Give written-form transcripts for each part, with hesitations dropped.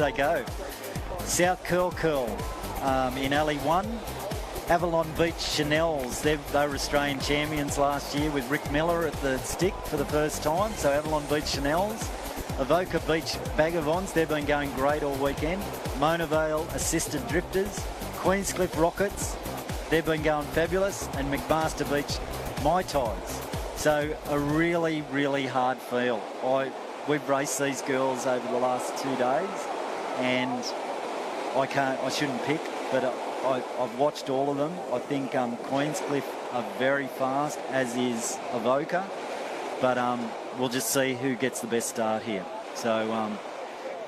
they go. South Curl in Alley 1. Avalon Beach Chanels, they were Australian champions last year with Rick Miller at the stick for the first time. So Avalon Beach Chanels. Avoca Beach Vagabonds, they've been going great all weekend. Mona Vale Assisted Drifters. Queenscliff Rockets, they've been going fabulous. And McMaster Beach Mai Tais. So a really, really hard field. We've raced these girls over the last 2 days, and I shouldn't pick, but I've watched all of them. I think Queenscliff are very fast, as is Avoca, but we'll just see who gets the best start here. So,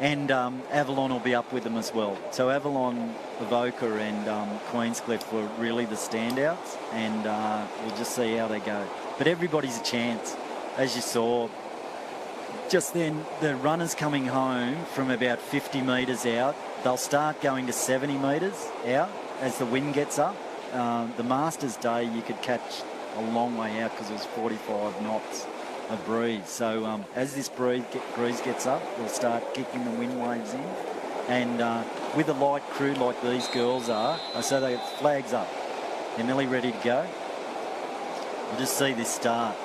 and Avalon will be up with them as well. So Avalon, Avoca and Queenscliff were really the standouts, and we'll just see how they go. But everybody's a chance, as you saw. Just then, the runners coming home from about 50 metres out, they'll start going to 70 metres out as the wind gets up. The Masters Day, you could catch a long way out because it was 45 knots of breeze. So as this breeze gets up, we'll start kicking the wind waves in. And with a light crew like these girls are, so they get flags up. They're nearly ready to go. We'll just see this start.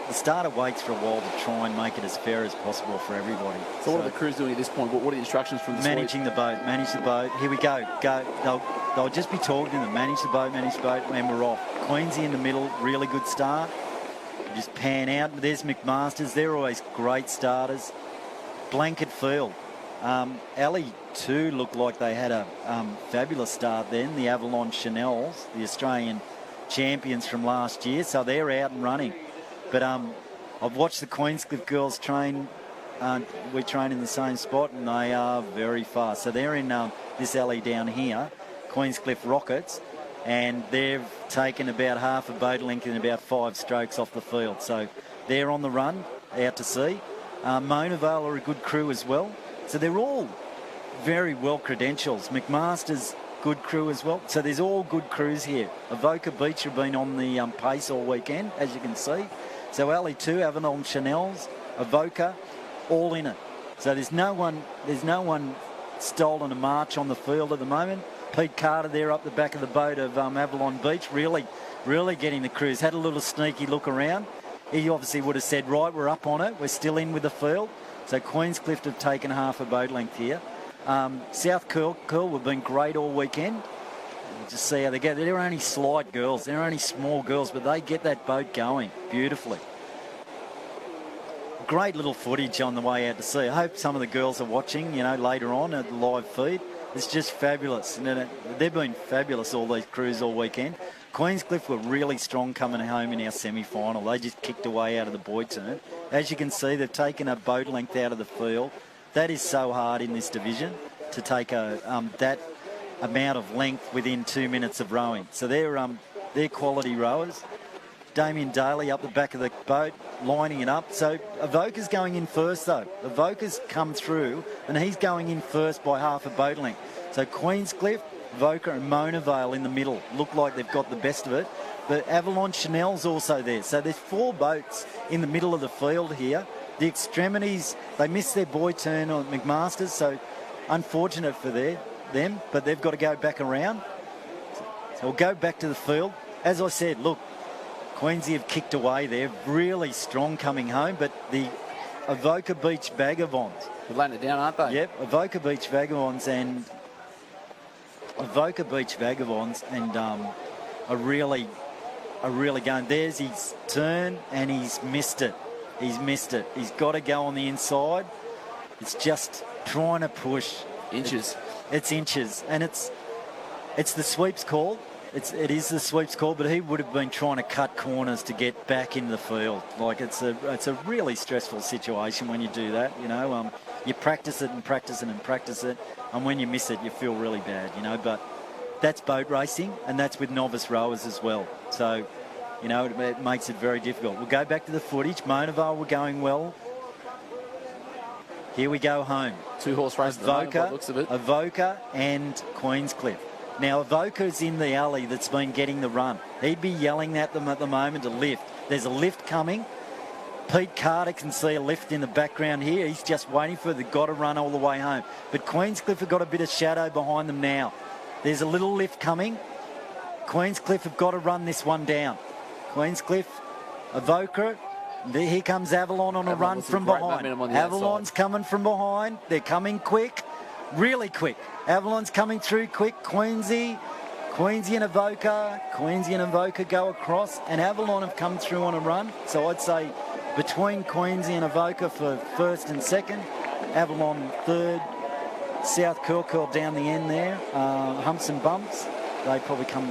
The starter waits for a while to try and make it as fair as possible for everybody. So what are the crews doing at this point? What are the instructions from the managing the boat, manage the boat. Here we go. They'll just be talking to them. Manage the boat, and we're off. Queensy in the middle, really good start. Just pan out. There's McMasters. They're always great starters. Blanket field. Alley 2 looked like they had a fabulous start then. The Avalon Chanels, the Australian champions from last year. So they're out and running. But I've watched the Queenscliff girls train. We train in the same spot, and they are very fast. So they're in this alley down here, Queenscliff Rockets, and they've taken about half a boat length in about 5 strokes off the field. So they're on the run, out to sea. Mona Vale are a good crew as well. So they're all very well credentials. McMaster's good crew as well. So there's all good crews here. Avoca Beach have been on the pace all weekend, as you can see. So Alley 2, Avalon Chanels, Avoca, all in it. So there's no one stolen a march on the field at the moment. Pete Carter there up the back of the boat of Avalon Beach, really getting the crews. Had a little sneaky look around. He obviously would have said, right, we're up on it. We're still in with the field. So Queenscliff have taken half a boat length here. South Curl have been great all weekend. Just see how they go. They're only slight girls. They're only small girls, but they get that boat going beautifully. Great little footage on the way out to sea. I hope some of the girls are watching, later on at the live feed. It's just fabulous. And they've been fabulous, all these crews all weekend. Queenscliff were really strong coming home in our semi-final. They just kicked away out of the boy turn. As you can see, they've taken a boat length out of the field. That is so hard in this division to take that amount of length within 2 minutes of rowing. So they're quality rowers. Damien Daly up the back of the boat, lining it up. So Avoca's going in first, though. Avoca's come through, and he's going in first by half a boat length. So Queenscliff, Avoca and Mona Vale in the middle look like they've got the best of it. But Avalon Chanel's also there. So there's 4 boats in the middle of the field here. The extremities, they missed their boy turn on McMasters, so unfortunate for them, but they've got to go back around. So we'll go back to the field. As I said, look, Queensy have kicked away there, really strong coming home, but the Avoca Beach Vagabonds. They're laying it down, aren't they? Yep, Avoca Beach Vagabonds are really going. There's his turn, and he's missed it. He's missed it. He's got to go on the inside. It's just trying to push. Inches. It's inches, and it's the sweeps call. It is the sweeps call, but he would have been trying to cut corners to get back into the field. Like it's a really stressful situation when you do that. You practice it and practice it and practice it, and when you miss it, you feel really bad. But that's boat racing, and that's with novice rowers as well. So, it makes it very difficult. We'll go back to the footage. Mona Vale were going well. Here we go home. 2-horse race. Avoca and Queenscliff. Now, Avoca's in the alley that's been getting the run. He'd be yelling at them at the moment to lift. There's a lift coming. Pete Carter can see a lift in the background here. He's just waiting for the got to run all the way home. But Queenscliff have got a bit of shadow behind them now. There's a little lift coming. Queenscliff have got to run this one down. Queenscliff, Avoca. Here comes Avalon on a run from behind. Avalon's coming from behind. They're coming quick, really quick. Avalon's coming through quick. Queensy and Avoca. Queensy and Avoca go across, and Avalon have come through on a run. So I'd say between Queensy and Avoca for first and second, Avalon third, South Curl down the end there. Humps and bumps. They probably come